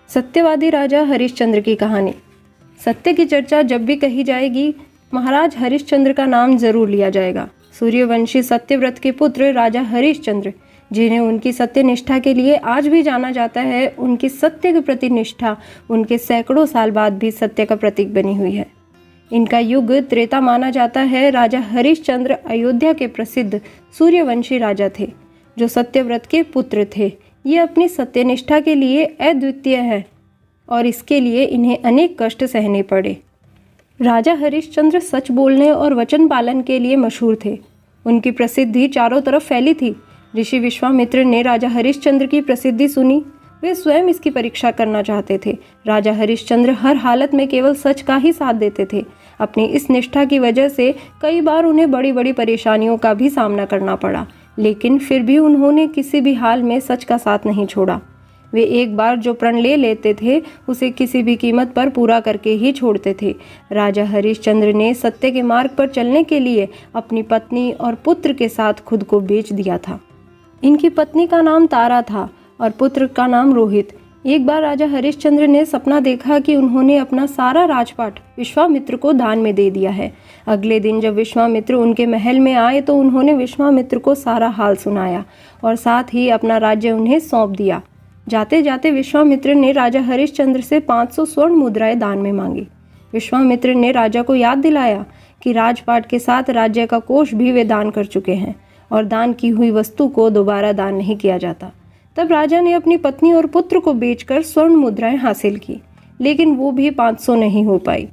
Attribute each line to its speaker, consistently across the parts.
Speaker 1: सत्यवादी राजा हरिश्चंद्र की कहानी। सत्य की चर्चा जब भी कही जाएगी, महाराज हरिश्चंद्र का नाम जरूर लिया जाएगा। सूर्यवंशी सत्यव्रत के पुत्र राजा हरिश्चंद्र, जिन्हें उनकी सत्यनिष्ठा के लिए आज भी जाना जाता है, उनकी सत्य के प्रति निष्ठा उनके सैकड़ों साल बाद भी सत्य का प्रतीक बनी हुई है। इनका युग त्रेता माना जाता है। राजा हरिश्चंद्र अयोध्या के प्रसिद्ध सूर्यवंशी राजा थे, जो सत्यव्रत के पुत्र थे। ये अपनी सत्यनिष्ठा के लिए अद्वितीय है और इसके लिए इन्हें अनेक कष्ट सहने पड़े। राजा हरिश्चंद्र सच बोलने और वचन पालन के लिए मशहूर थे। उनकी प्रसिद्धि चारों तरफ फैली थी। ऋषि विश्वामित्र ने राजा हरिश्चंद्र की प्रसिद्धि सुनी। वे स्वयं इसकी परीक्षा करना चाहते थे। राजा हरिश्चंद्र हर हालत में केवल सच का ही साथ देते थे। अपनी इस निष्ठा की वजह से कई बार उन्हें बड़ी बड़ी परेशानियों का भी सामना करना पड़ा, लेकिन फिर भी उन्होंने किसी भी हाल में सच का साथ नहीं छोड़ा। वे एक बार जो प्रण ले लेते थे, उसे किसी भी कीमत पर पूरा करके ही छोड़ते थे। राजा हरिश्चंद्र ने सत्य के मार्ग पर चलने के लिए अपनी पत्नी और पुत्र के साथ खुद को बेच दिया था। इनकी पत्नी का नाम तारा था और पुत्र का नाम रोहित। एक बार राजा हरिश्चंद्र ने सपना देखा कि उन्होंने अपना सारा राजपाट विश्वामित्र को दान में दे दिया है। अगले दिन जब विश्वामित्र उनके महल में आए तो उन्होंने विश्वामित्र को सारा हाल सुनाया और साथ ही अपना राज्य उन्हें सौंप दिया। जाते जाते विश्वामित्र ने राजा हरिश्चंद्र से 500 स्वर्ण मुद्राएं दान में मांगी। विश्वामित्र ने राजा को याद दिलाया कि राजपाट के साथ राज्य का कोष भी वे दान कर चुके हैं और दान की हुई वस्तु को दोबारा दान नहीं किया जाता। तब राजा ने अपनी पत्नी और पुत्र को बेचकर स्वर्ण मुद्राएं हासिल की, लेकिन वो भी 500 नहीं हो पाई।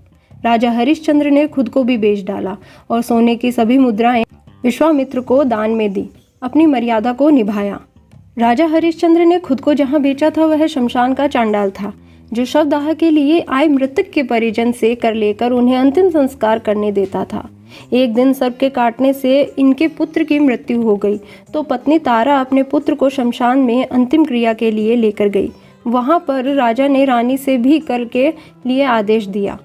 Speaker 1: राजा हरिश्चंद्र ने खुद को भी बेच डाला और सोने की सभी मुद्राएं विश्वामित्र को दान में दी। अपनी मर्यादा को निभाया। राजा हरिश्चंद्र ने खुद को जहां बेचा था वह शमशान का चांडाल था, जो शवदाह के लिए आए मृतक के परिजन से कर लेकर उन्हें अंतिम संस्कार करने देता था। एक दिन सर्प के काटने से इनके पुत्र की मृत्यु हो गई तो पत्नी तारा अपने पुत्र को शमशान में अंतिम क्रिया के लिए लेकर गई। वहां पर राजा ने रानी से भी कर के लिए आदेश दिया।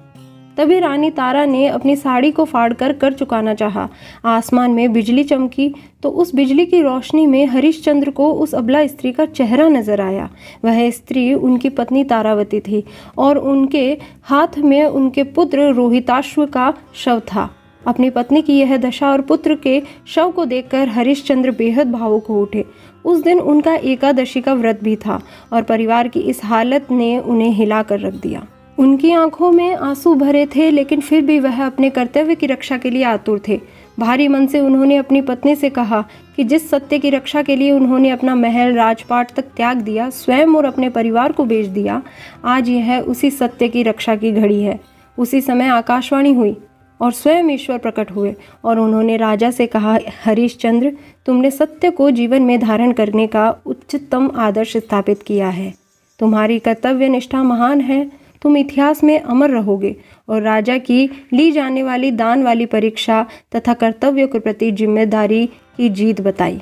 Speaker 1: तभी रानी तारा ने अपनी साड़ी को फाड़कर कर चुकाना चाहा। आसमान में बिजली चमकी तो उस बिजली की रोशनी में हरिश्चंद्र को उस अबला स्त्री का चेहरा नजर आया। वह स्त्री उनकी पत्नी तारावती थी और उनके हाथ में उनके पुत्र रोहिताश्व का शव था। अपनी पत्नी की यह दशा और पुत्र के शव को देखकर हरिश्चंद्र बेहद भावुक हो उठे। उस दिन उनका एकादशी का व्रत भी था और परिवार की इस हालत ने उन्हें हिला कर रख दिया। उनकी आंखों में आंसू भरे थे, लेकिन फिर भी वह अपने कर्तव्य की रक्षा के लिए आतुर थे। भारी मन से उन्होंने अपनी पत्नी से कहा कि जिस सत्य की रक्षा के लिए उन्होंने अपना महल राजपाट तक त्याग दिया, स्वयं और अपने परिवार को बेच दिया, आज यह उसी सत्य की रक्षा की घड़ी है। उसी समय आकाशवाणी हुई और स्वयं ईश्वर प्रकट हुए और उन्होंने राजा से कहा, हरिश्चंद्र, तुमने सत्य को जीवन में धारण करने का उच्चतम आदर्श स्थापित किया है। तुम्हारी कर्तव्य निष्ठा महान है। तुम इतिहास में अमर रहोगे। और राजा की ली जाने वाली दान वाली परीक्षा तथा कर्तव्य के प्रति जिम्मेदारी की जीत बताई।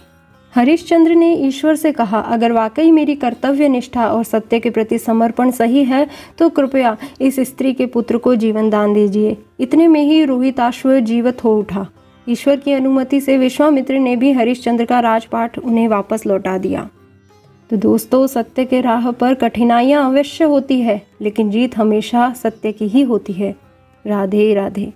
Speaker 1: हरिश्चंद्र ने ईश्वर से कहा, अगर वाकई मेरी कर्तव्य निष्ठा और सत्य के प्रति समर्पण सही है तो कृपया इस स्त्री के पुत्र को जीवन दान दीजिए। इतने में ही रोहिताश्व जीवित हो उठा। ईश्वर की अनुमति से विश्वामित्र ने भी हरिश्चंद्र का राजपाट उन्हें वापस लौटा दिया। तो दोस्तों, सत्य के राह पर कठिनाइयाँ अवश्य होती है, लेकिन जीत हमेशा सत्य की ही होती है। राधे राधे।